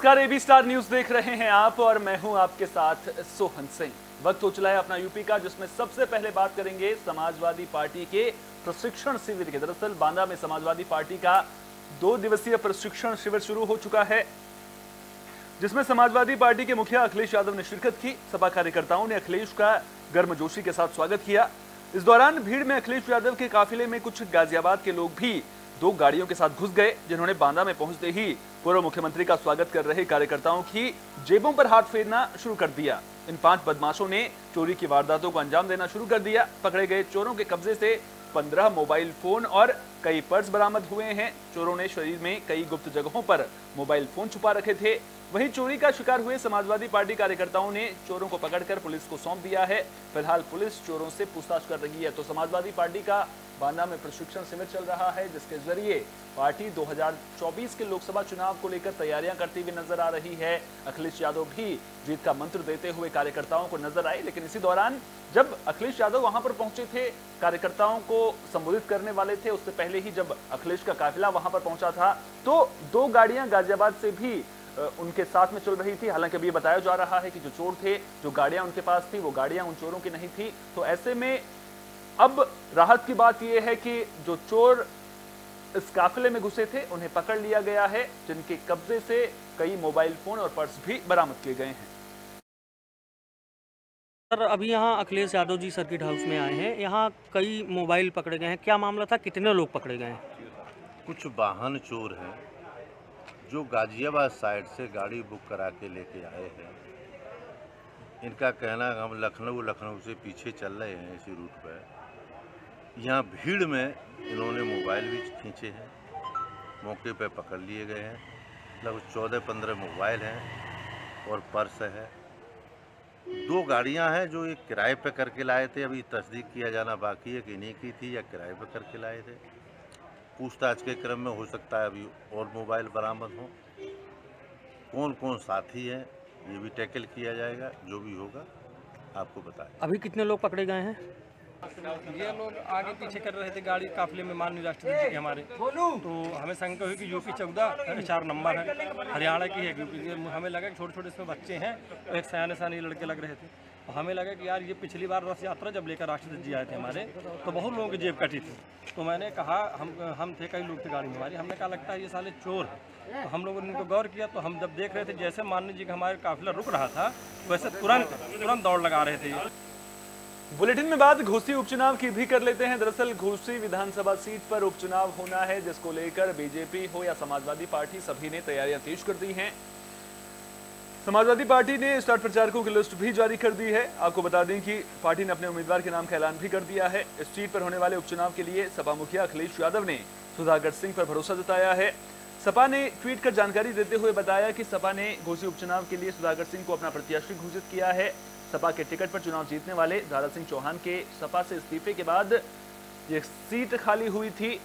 नमस्कार, AB star news देख रहे हैं आप और मैं हूं आपके साथ सोहन सिंह। वक्त हो चला है अपना यूपी का, जिसमें सबसे पहले बात करेंगे समाजवादी पार्टी के प्रशिक्षण शिविर के। दरअसल बांदा में समाजवादी पार्टी का 2 दिवसीय प्रशिक्षण शिविर शुरू हो चुका है, जिसमें समाजवादी पार्टी के मुखिया अखिलेश यादव ने शिरकत की। सपा कार्यकर्ताओं ने अखिलेश का गर्मजोशी के साथ स्वागत किया। इस दौरान भीड़ में अखिलेश यादव के काफिले में कुछ गाजियाबाद के लोग भी 2 गाड़ियों के साथ घुस गए, जिन्होंने बांदा में पहुंचते ही पूर्व मुख्यमंत्री का स्वागत कर रहे कार्यकर्ताओं की जेबों पर हाथ फेरना शुरू कर दिया। इन 5 बदमाशों ने चोरी की वारदातों को अंजाम देना शुरू कर दिया। पकड़े गए चोरों के कब्जे से 15 मोबाइल फोन और कई पर्स बरामद हुए हैं। चोरों ने शरीर में कई गुप्त जगहों पर मोबाइल फोन छुपा रखे थे। वहीं चोरी का शिकार हुए समाजवादी पार्टी कार्यकर्ताओं ने चोरों को पकड़कर पुलिस को सौंप दिया है। फिलहाल पुलिस चोरों से पूछताछ कर रही है। तो समाजवादी पार्टी का बांदा में प्रशिक्षण शिविर चल रहा है, जिसके जरिए पार्टी 2024 के लोकसभा चुनाव को लेकर तैयारियां करती हुई नजर आ रही है। अखिलेश यादव भी जीत का मंत्र देते हुए कार्यकर्ताओं को नजर आए, लेकिन इसी दौरान जब अखिलेश यादव वहां पर पहुंचे थे, कार्यकर्ताओं को संबोधित करने वाले थे, उससे पहले ही जब अखिलेश का काफिला वहां पर पहुंचा था तो 2 गाड़ियां गाजियाबाद से भी उनके साथ में चल रही थी। हालांकि अभी बताया जा रहा है कि जो चोर थे, जो गाड़ियां उनके पास थी, वो गाड़ियां उन चोरों की नहीं थी। तो ऐसे में अब राहत की बात यह है कि जो चोर इस काफिले में घुसे थे, उन्हें पकड़ लिया गया है, जिनके कब्जे से कई मोबाइल फोन और पर्स भी बरामद किए गए हैं। सर, अभी यहाँ अखिलेश यादव जी सर्किट हाउस में आए हैं। यहाँ कई मोबाइल पकड़े गए हैं, क्या मामला था, कितने लोग पकड़े गए हैं? कुछ वाहन चोर हैं जो गाजियाबाद साइड से गाड़ी बुक करा के लेके आए हैं। इनका कहना है हम लखनऊ से पीछे चल रहे हैं इसी रूट पर। यहाँ भीड़ में इन्होंने मोबाइल भी खींचे हैं, मौके पर पकड़ लिए गए हैं। लगभग 14-15 मोबाइल हैं और पर्स है। 2 गाड़ियाँ हैं जो एक किराए पे करके लाए थे। अभी तस्दीक किया जाना बाकी है कि इन्हीं की थी या किराए पे करके लाए थे। पूछताछ के क्रम में हो सकता है अभी और मोबाइल बरामद हों। कौन कौन साथी हैं ये भी टैकल किया जाएगा। जो भी होगा आपको बताएं। अभी कितने लोग पकड़े गए हैं? ये लोग आगे पीछे कर रहे थे गाड़ी काफिले में, माननीय राष्ट्रपति जी के हमारे। तो हमें शंका हुई कि यूपी 14 4 नंबर है, हरियाणा की है, क्योंकि हमें लगा कि छोटे छोटे इसमें बच्चे हैं और एक सयाने लड़के लग रहे थे। तो हमें लगा कि यार ये पिछली बार रथ यात्रा जब लेकर राष्ट्रपति जी आए थे हमारे, तो बहुत लोगों की जेब कटी थी। तो मैंने कहा हम थे, कई लोग थे गाड़ी में हमारी, हमने कहा लगता है ये साले चोर है। तो हम लोगों ने इनको गौर किया, तो हम जब देख रहे थे जैसे माननीय जी का हमारे काफिला रुक रहा था, वैसे तुरंत दौड़ लगा रहे थे। बुलेटिन में बात घोसी उपचुनाव की भी कर लेते हैं। दरअसल घोसी विधानसभा सीट पर उपचुनाव होना है, जिसको लेकर बीजेपी हो या समाजवादी पार्टी, सभी ने तैयारियां तेज कर दी हैं। समाजवादी पार्टी ने स्टार प्रचारकों की लिस्ट भी जारी कर दी है। आपको बता दें कि पार्टी ने अपने उम्मीदवार के नाम का ऐलान भी कर दिया है। इस सीट पर होने वाले उपचुनाव के लिए सपा मुखिया अखिलेश यादव ने सुधाकर सिंह पर भरोसा जताया है। सपा ने ट्वीट कर जानकारी देते हुए बताया कि सपा ने घोसी उपचुनाव के लिए सुधाकर सिंह को अपना प्रत्याशी घोषित किया है। सपा के टिकट पर चुनाव जीतने वाले दारा सिंह चौहान के सपा से इस्तीफे के बाद ये सीट खाली हुई थी।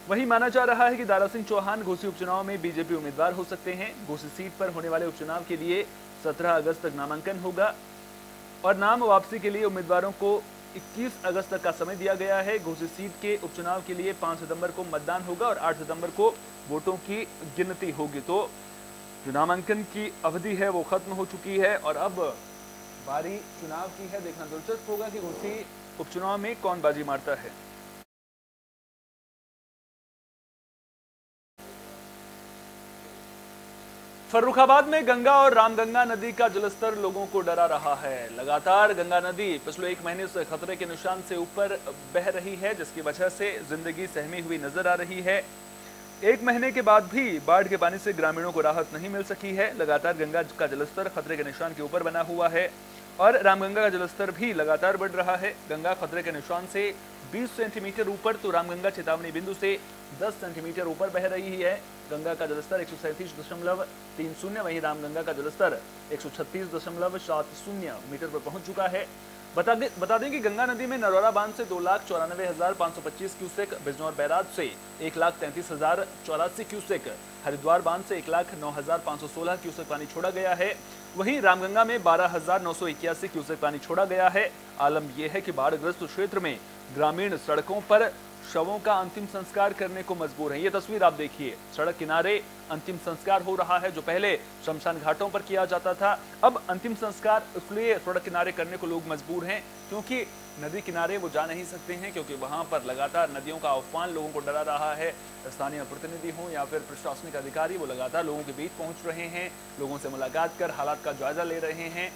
वहीं माना जा रहा है कि दारा सिंह चौहान घोसी उपचुनाव में बीजेपी उम्मीदवार हो सकते हैं। घोसी सीट पर होने वाले उपचुनाव के लिए 17 अगस्त तक नामांकन होगा और नाम वापसी के लिए उम्मीदवारों को 21 अगस्त तक का समय दिया गया है। घोसी सीट के उपचुनाव के लिए 5 सितंबर को मतदान होगा और 8 सितंबर को वोटों की गिनती होगी। तो जो नामांकन की अवधि है वो खत्म हो चुकी है और अब बारी चुनाव की है। देखना दिलचस्प होगा कि घोसी उपचुनाव में कौन बाजी मारता है। फर्रुखाबाद में गंगा और रामगंगा नदी का जलस्तर लोगों को डरा रहा है। लगातार गंगा नदी पिछले 1 महीने से खतरे के निशान से ऊपर बह रही है, जिसकी वजह से जिंदगी सहमी हुई नजर आ रही है। 1 महीने के बाद भी बाढ़ के पानी से ग्रामीणों को राहत नहीं मिल सकी है। लगातार गंगा का जलस्तर खतरे के निशान के ऊपर बना हुआ है और रामगंगा का जलस्तर भी लगातार बढ़ रहा है। गंगा खतरे के निशान से 20 सेंटीमीटर ऊपर तो रामगंगा चेतावनी बिंदु से 10 सेंटीमीटर ऊपर बह रही है। गंगा का जलस्तर 137.30, वहीं रामगंगा का जलस्तर 136.70 मीटर पर पहुंच चुका है। बता दें कि गंगा नदी में नरौरा बांध से 2,94,525 क्यूसेक, बिजनौर बैराज से 1,33,084 क्यूसेक, हरिद्वार बांध से 1,09,516 क्यूसेक पानी छोड़ा गया है। वहीं रामगंगा में 12,981 क्यूसेक पानी छोड़ा गया है। आलम यह है कि बाढ़ग्रस्त क्षेत्र में ग्रामीण सड़कों पर शवों का अंतिम संस्कार करने को मजबूर हैं। ये तस्वीर आप देखिए, सड़क किनारे अंतिम संस्कार हो रहा है। जो पहले शमशान घाटों पर किया जाता था, अब अंतिम संस्कार इसलिए सड़क किनारे करने को लोग मजबूर हैं क्योंकि नदी किनारे वो जा नहीं सकते हैं, क्योंकि वहां पर लगातार नदियों का अफवान लोगों को डरा रहा है। स्थानीय प्रतिनिधि हों या फिर प्रशासनिक अधिकारी, वो लगातार लोगों के बीच पहुंच रहे हैं, लोगों से मुलाकात कर हालात का जायजा ले रहे हैं।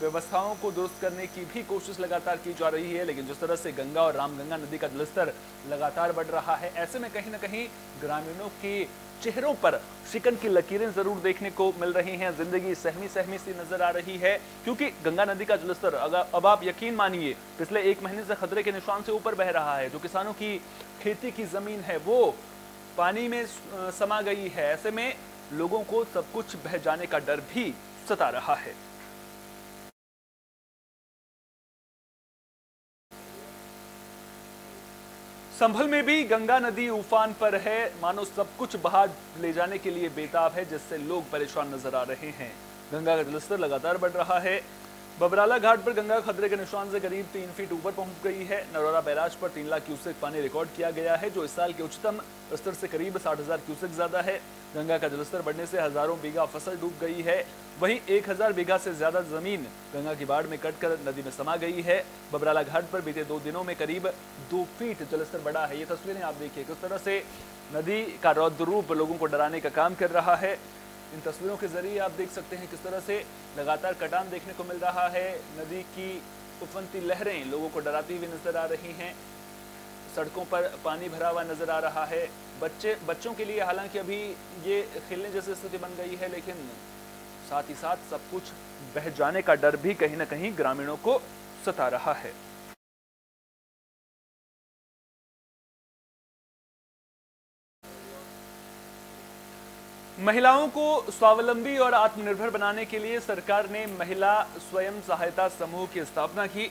व्यवस्थाओं को दुरुस्त करने की भी कोशिश लगातार की जा रही है, लेकिन जिस तरह से गंगा और रामगंगा नदी का जलस्तर लगातार बढ़ रहा है, ऐसे में कहीं ना कहीं ग्रामीणों के चेहरों पर शिकन की लकीरें जरूर देखने को मिल रही हैं। जिंदगी सहमी सहमी सी नजर आ रही है, क्योंकि गंगा नदी का जलस्तर अब आप यकीन मानिए पिछले 1 महीने से खतरे के निशान से ऊपर बह रहा है। जो किसानों की खेती की जमीन है वो पानी में समा गई है। ऐसे में लोगों को सब कुछ बह जाने का डर भी सता रहा है। संभल में भी गंगा नदी उफान पर है, मानो सब कुछ बहा ले जाने के लिए बेताब है, जिससे लोग परेशान नजर आ रहे हैं। गंगा का जलस्तर लगातार बढ़ रहा है। बबराला घाट पर गंगा खतरे के निशान से करीब 3 फीट ऊपर पहुंच गई है। नरौरा बैराज पर 3 लाख क्यूसेक पानी रिकॉर्ड किया गया है, जो इस साल के उच्चतम स्तर से करीब 60,000 क्यूसेक ज्यादा है। गंगा का जलस्तर बढ़ने से हजारों बीघा फसल डूब गई है। वहीं 1000 बीघा से ज्यादा जमीन गंगा की बाढ़ में कटकर नदी में समा गई है। बबराला घाट पर बीते 2 दिनों में करीब 2 फीट जलस्तर बढ़ा है। ये तस्वीरें आप देखिए किस तरह से नदी का रौद्र रूप लोगों को डराने का काम कर रहा है। इन तस्वीरों के जरिए आप देख सकते हैं किस तरह से लगातार कटान देखने को मिल रहा है। नदी की उफनती लहरें लोगों को डराती हुई नजर आ रही हैं। सड़कों पर पानी भरा हुआ नजर आ रहा है। बच्चों के लिए हालांकि अभी ये खेलने जैसी स्थिति बन गई है, लेकिन साथ ही साथ सब कुछ बह जाने का डर भी कहीं ना कहीं ग्रामीणों को सता रहा है। महिलाओं को स्वावलंबी और आत्मनिर्भर बनाने के लिए सरकार ने महिला स्वयं सहायता समूह की स्थापना की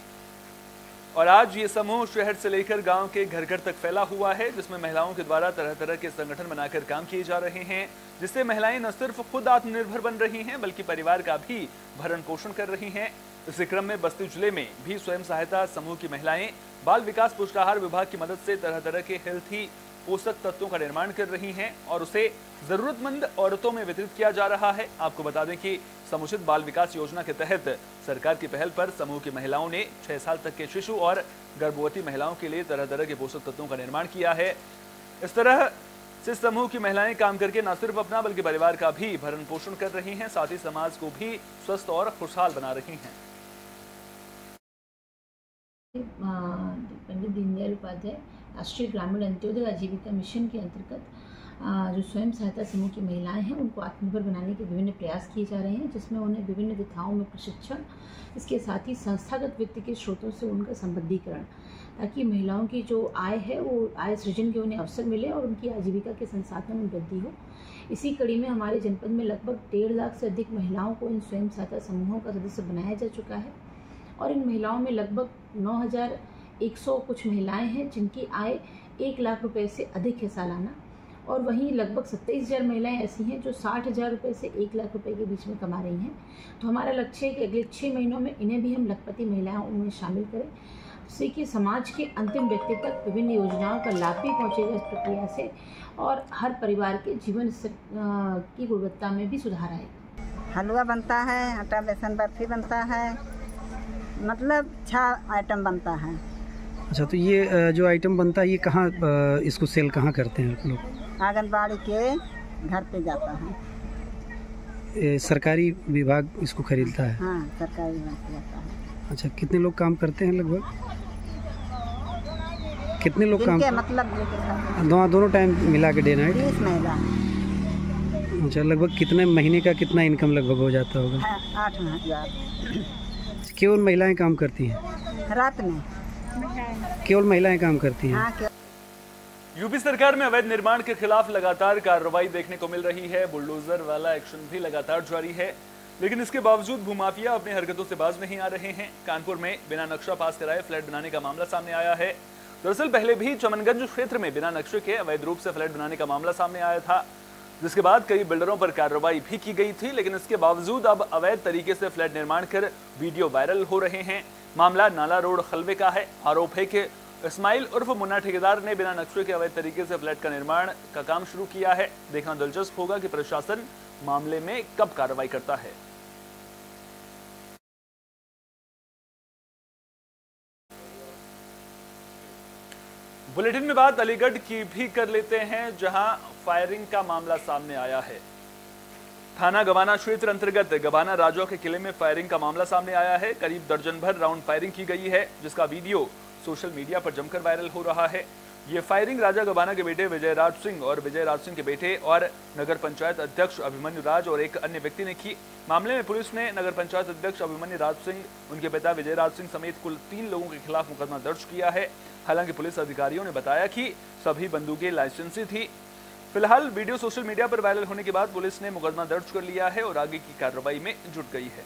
और आज ये समूह शहर से लेकर गांव के घर घर तक फैला हुआ है, जिसमें महिलाओं के द्वारा तरह तरह के संगठन बनाकर काम किए जा रहे हैं, जिससे महिलाएं न सिर्फ खुद आत्मनिर्भर बन रही हैं बल्कि परिवार का भी भरण पोषण कर रही हैं। इसी क्रम में बस्ती जिले में भी स्वयं सहायता समूह की महिलाएं बाल विकास पुष्टाहार विभाग की मदद से तरह तरह के हेल्थी पोषक तत्वों का निर्माण कर रही हैं और उसे जरूरतमंद औरतों में वितरित किया जा रहा है। आपको बता दें कि समुचित बाल विकास योजना के तहत सरकार की पहल पर समूह की महिलाओं ने 6 साल तक के शिशु और गर्भवती महिलाओं के लिए तरह तरह के पोषक तत्वों का निर्माण किया है। इस तरह से समूह की महिलाएं काम करके न सिर्फ अपना बल्कि परिवार का भी भरण पोषण कर रही हैं, साथ ही समाज को भी स्वस्थ और खुशहाल बना रही हैं। पंडित दीनदयाल उपाध्याय राष्ट्रीय ग्रामीण अंत्योदय आजीविका मिशन के अंतर्गत जो स्वयं सहायता समूह की महिलाएं हैं उनको आत्मनिर्भर बनाने के विभिन्न प्रयास किए जा रहे हैं, जिसमें उन्हें विभिन्न विधाओं में प्रशिक्षण, इसके साथ ही संस्थागत वित्त के स्रोतों से उनका संबद्धीकरण, ताकि महिलाओं की जो आय है वो आय सृजन के उन्हें अवसर मिले और उनकी आजीविका के संसाधन में वृद्धि हो। इसी कड़ी में हमारे जनपद में लगभग 1.5 लाख से अधिक महिलाओं को इन स्वयं सहायता समूहों का सदस्य बनाया जा चुका है और इन महिलाओं में लगभग 9,100 कुछ महिलाएं हैं जिनकी आय 1 लाख रुपए से अधिक है सालाना, और वहीं लगभग 27,000 महिलाएं ऐसी हैं जो 60,000 रुपये से 1 लाख रुपए के बीच में कमा रही हैं। तो हमारा लक्ष्य है कि अगले 6 महीनों में इन्हें भी हम लखपति महिलाओं में शामिल करें, जिससे कि समाज के अंतिम व्यक्ति तक विभिन्न योजनाओं का लाभ भी पहुँचेगा इस प्रक्रिया से और हर परिवार के जीवन की गुणवत्ता में भी सुधार आएगा। हलवा बनता है, आटा बेसन बर्फी बनता है, मतलब 6 आइटम बनता है। अच्छा, तो ये जो आइटम बनता है ये कहाँ इसको सेल कहाँ करते हैं आप लोग? आंगनबाड़ी के घर पे जाता है। सरकारी विभाग इसको खरीदता है? हाँ, सरकारी विभाग से जाता है। अच्छा, कितने लोग काम करते हैं लगभग? कितने लोग काम? मतलब दोनों टाइम मिला के डे नाइट? 20 महिला। अच्छा, लगभग कितने महीने का कितना इनकम लगभग हो जाता होगा? 8,000। केवल महिलाएं काम करती हैं? रात में केवल महिलाएं काम करती हैं? हाँ। यूपी सरकार में अवैध निर्माण के खिलाफ लगातार कार्रवाई देखने को मिल रही है। बुलडोजर वाला एक्शन भी लगातार जारी है, लेकिन इसके बावजूद भूमाफिया अपनी हरकतों से बाज नहीं आ रहे हैं। कानपुर में बिना नक्शा पास कराए फ्लैट बनाने का मामला सामने आया है। दरअसल पहले भी चमनगंज क्षेत्र में बिना नक्शे के अवैध रूप से फ्लैट बनाने का मामला सामने आया था, जिसके बाद कई बिल्डरों पर कार्रवाई भी की गई थी, लेकिन इसके बावजूद अब अवैध तरीके से फ्लैट निर्माण कर वीडियो वायरल हो रहे हैं। मामला नाला रोड खलवे का है। आरोप है कि इस्माइल उर्फ मुन्ना ठेकेदार ने बिना नक्शे के अवैध तरीके से फ्लैट का निर्माण का काम शुरू किया है। देखना दिलचस्प होगा कि प्रशासन मामले में कब कार्रवाई करता है। बुलेटिन में बात अलीगढ़ की भी कर लेते हैं, जहां फायरिंग का मामला सामने आया है। थाना गवाना क्षेत्र अंतर्गत गवाना राजौ के किले में फायरिंग का मामला सामने आया है। करीब दर्जन भर राउंड फायरिंग की गई है, जिसका वीडियो सोशल मीडिया पर जमकर वायरल हो रहा है। ये फायरिंग राजा गवाना के बेटे विजय राज सिंह और विजय राज सिंह के बेटे और नगर पंचायत अध्यक्ष अभिमन्यु राज और एक अन्य व्यक्ति ने की। मामले में पुलिस ने नगर पंचायत अध्यक्ष अभिमन्यु राज सिंह, उनके पिता विजय राज सिंह समेत कुल 3 लोगों के खिलाफ मुकदमा दर्ज किया है। हालांकि पुलिस अधिकारियों ने बताया कि सभी बंदूकें लाइसेंसी थी। फिलहाल वीडियो सोशल मीडिया पर वायरल होने के बाद पुलिस ने मुकदमा दर्ज कर लिया है और आगे की कार्रवाई में जुट गई है।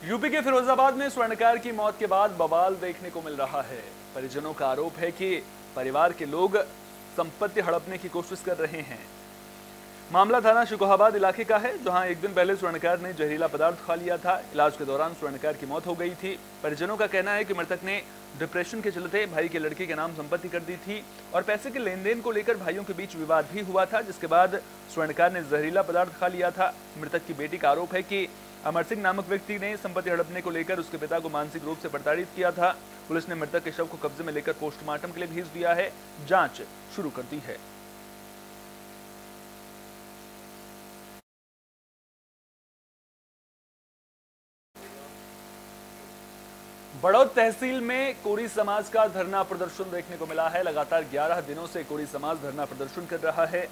यूपी के फिरोजाबाद में स्वर्णकार की मौत के बाद बवाल देखने को मिल रहा है। परिजनों का आरोप है कि परिवार के लोग संपत्ति हड़पने की कोशिश कर रहे हैं। मामला थाना शिकोहाबाद इलाके का है, जहां एक दिन पहले स्वर्णकार ने जहरीला पदार्थ खा लिया था। इलाज के दौरान स्वर्णकार की मौत हो गई थी। परिजनों का कहना है कि मृतक ने डिप्रेशन के चलते भाई के लड़के के नाम संपत्ति कर दी थी और पैसे के लेन देन को लेकर भाइयों के बीच विवाद भी हुआ था, जिसके बाद स्वर्णकार ने जहरीला पदार्थ खा लिया था। मृतक की बेटी का आरोप है कि अमर सिंह नामक व्यक्ति ने संपत्ति हड़पने को लेकर उसके पिता को मानसिक रूप से प्रताड़ित किया था। पुलिस ने मृतक के शव को कब्जे में लेकर पोस्टमार्टम के लिए भेज दिया है। जांच शुरू कर दी है। बड़ौद तहसील में कोरी समाज का धरना प्रदर्शन देखने को मिला है। लगातार 11 दिनों से कोरी समाज धरना प्रदर्शन कर रहा है।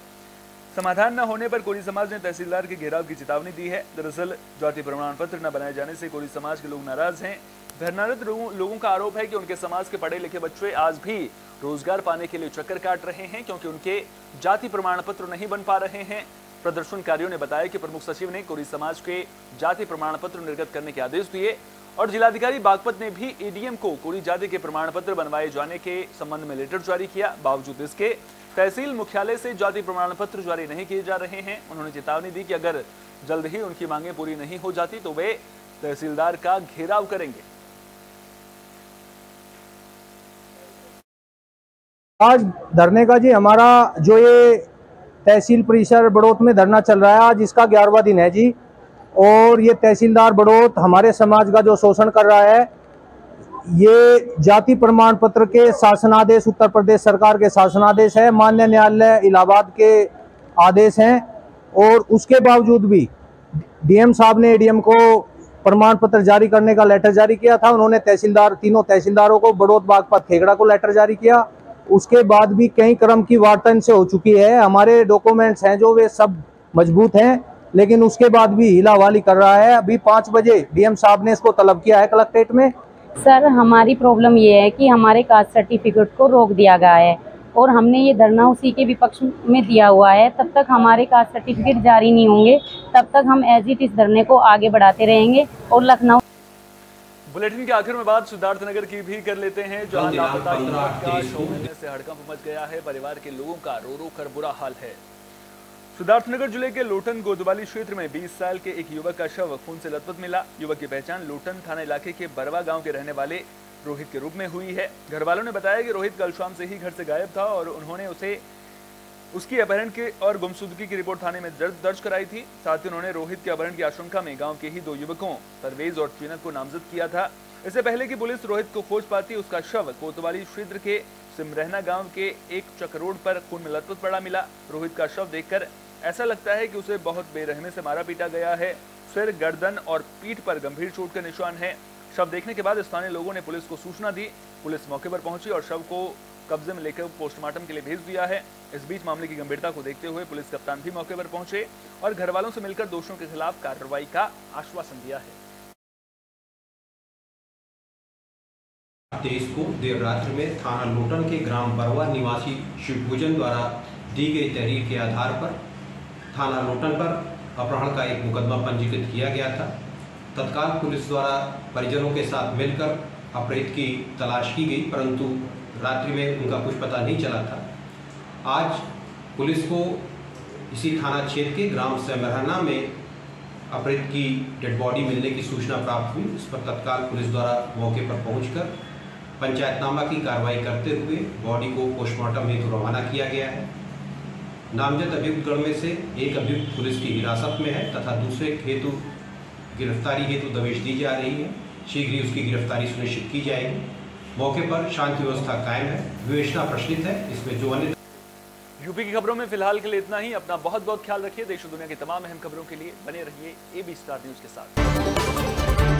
समाधान न होने पर कोरी समाज ने तहसीलदार के घेराव की चेतावनी दी है। दरअसल जाति प्रमाण पत्र न बनाए जाने से कोरी समाज के लोग नाराज हैं। धरनारत लोगों का आरोप है कि उनके समाज के पढ़े लिखे बच्चे आज भी रोजगार पाने के लिए चक्कर काट रहे हैं, क्योंकि उनके जाति प्रमाण पत्र नहीं बन पा रहे हैं। प्रदर्शनकारियों ने बताया कि प्रमुख सचिव ने कोरी समाज के जाति प्रमाण पत्र निर्गत करने के आदेश दिए और जिलाधिकारी बागपत ने भी एडीएम को कोरी जाति के प्रमाण पत्र बनवाए जाने के संबंध में लेटर जारी किया। बावजूद इसके तहसील मुख्यालय से जाति प्रमाण पत्र जारी नहीं किए जा रहे हैं। उन्होंने चेतावनी दी कि अगर जल्द ही उनकी मांगें पूरी नहीं हो जाती तो वे तहसीलदार का घेराव करेंगे। आज धरने का जी हमारा जो ये तहसील परिसर बड़ौत में धरना चल रहा है, आज इसका 11वां दिन है जी। और ये तहसीलदार बड़ौत हमारे समाज का जो शोषण कर रहा है, ये जाति प्रमाण पत्र के शासनादेश उत्तर प्रदेश सरकार के शासनादेश है, माननीय न्यायालय इलाहाबाद के आदेश हैं। और उसके बावजूद भी डीएम साहब ने एडीएम को प्रमाण पत्र जारी करने का लेटर जारी किया था। उन्होंने तीनों तहसीलदारों को बड़ौत बागपत खेगड़ा को लेटर जारी किया। उसके बाद भी कई क्रम की वार्ता इनसे हो चुकी है। हमारे डॉक्यूमेंट्स हैं जो वे सब मजबूत हैं, लेकिन उसके बाद भी हिलावाली कर रहा है। अभी 5 बजे डीएम साहब ने इसको तलब किया है कलेक्ट्रेट में। सर, हमारी प्रॉब्लम ये है कि हमारे कास्ट सर्टिफिकेट को रोक दिया गया है और हमने ये धरना उसी के विपक्ष में दिया हुआ है। तब तक हमारे कास्ट सर्टिफिकेट जारी नहीं होंगे, तब तक हम एज इट इस धरने को आगे बढ़ाते रहेंगे। और लखनऊ बुलेटिन के आखिर में बात सिद्धार्थनगर की भी कर लेते हैं, जहां लापता युवक का शव मिलने से हड़कंप मच गया है। परिवार के लोगों का रो रो कर बुरा हाल है। सिद्धार्थनगर जिले के लोटन गोदवाली क्षेत्र में 20 साल के एक युवक का शव खून से लथपथ मिला। युवक की पहचान लोटन थाना इलाके के बरवा गांव के रहने वाले रोहित के रूप में हुई है। घर वालों ने बताया कि रोहित कल शाम से ही घर से गायब था और उन्होंने उसकी अपहरण के और गुमशुदगी की रिपोर्ट थाने में दर्ज कराई थी। साथ ही उन्होंने रोहित के अपहरण की आशंका में गांव के ही 2 युवकों परवेज और चीनत को नामजद किया था। इससे पहले कि पुलिस रोहित को खोज पाती, उसका शव कोतवाली क्षेत्र के सिमरहना गांव के एक चक रोड पर खून में लथपथ पड़ा मिला। रोहित का शव देखकर ऐसा लगता है कि उसे बहुत बेरहमी से मारा पीटा गया है। सिर, गर्दन और पीठ पर गंभीर चोट के निशान हैं। शव देखने के बाद स्थानीय लोगों ने पुलिस को सूचना दी। पुलिस मौके पर पहुंची और शव को कब्जे में लेकर पोस्टमार्टम के लिए भेज दिया है। इस बीच मामले की गंभीरता को देखते हुए पुलिस कप्तान भी मौके पर पहुंचे और घर वालों से मिलकर दोषियों के खिलाफ कार्रवाई का आश्वासन दिया है। 23 को देर रात्रि में थाना लोटन के ग्राम बरवा निवासी शिवभूजन द्वारा दी गई तहरीर के आधार पर थाना लोटन पर अपहरण का एक मुकदमा पंजीकृत किया गया था। तत्काल पुलिस द्वारा परिजनों के साथ मिलकर अपहृत की तलाश की गई, परंतु रात्रि में उनका कुछ पता नहीं चला था। आज पुलिस को इसी थाना क्षेत्र के ग्राम सिमरहना में अपहृत की डेड बॉडी मिलने की सूचना प्राप्त हुई। इस पर तत्काल पुलिस द्वारा मौके पर पहुंचकर पंचायतनामा की कार्रवाई करते हुए बॉडी को पोस्टमार्टम हेतु रवाना किया गया है। नामजद अभियुक्तगण में से एक अभियुक्त पुलिस की हिरासत में है तथा दूसरे हेतु गिरफ्तारी हेतु दबिश दी जा रही है। शीघ्र ही उसकी गिरफ्तारी सुनिश्चित की जाएगी। मौके पर शांति व्यवस्था कायम है, विवेचना प्रश्नित है। इसमें जो अन्य यूपी की खबरों में फिलहाल के लिए इतना ही। अपना बहुत बहुत ख्याल रखिए। देश और दुनिया की तमाम अहम खबरों के लिए बने रहिए AB स्टार न्यूज के साथ।